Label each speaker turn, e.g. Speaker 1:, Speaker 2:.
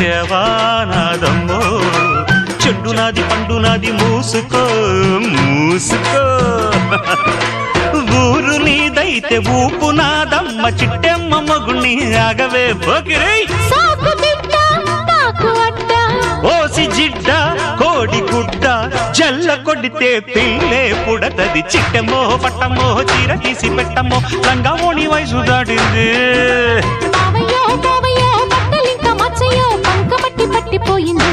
Speaker 1: వచ్చేవానాదమ్మో చెడ్డు నాది పండు నాది మూసుకో మూసుకో ఊరు నీదైతే ఊపు నాదమ్మ చిట్టెమ్మ మొగుణ్ణి ఆగవే పోకిరై ఓసి జిడ్డ కోడి గుడ్డ జల్ల కొడితే పిల్లే పుడతది చిట్టెమ్మో పట్టమ్మో చీర తీసి పెట్టమ్మో రంగమోని వయసు దాటింది
Speaker 2: పట్టిపోయింది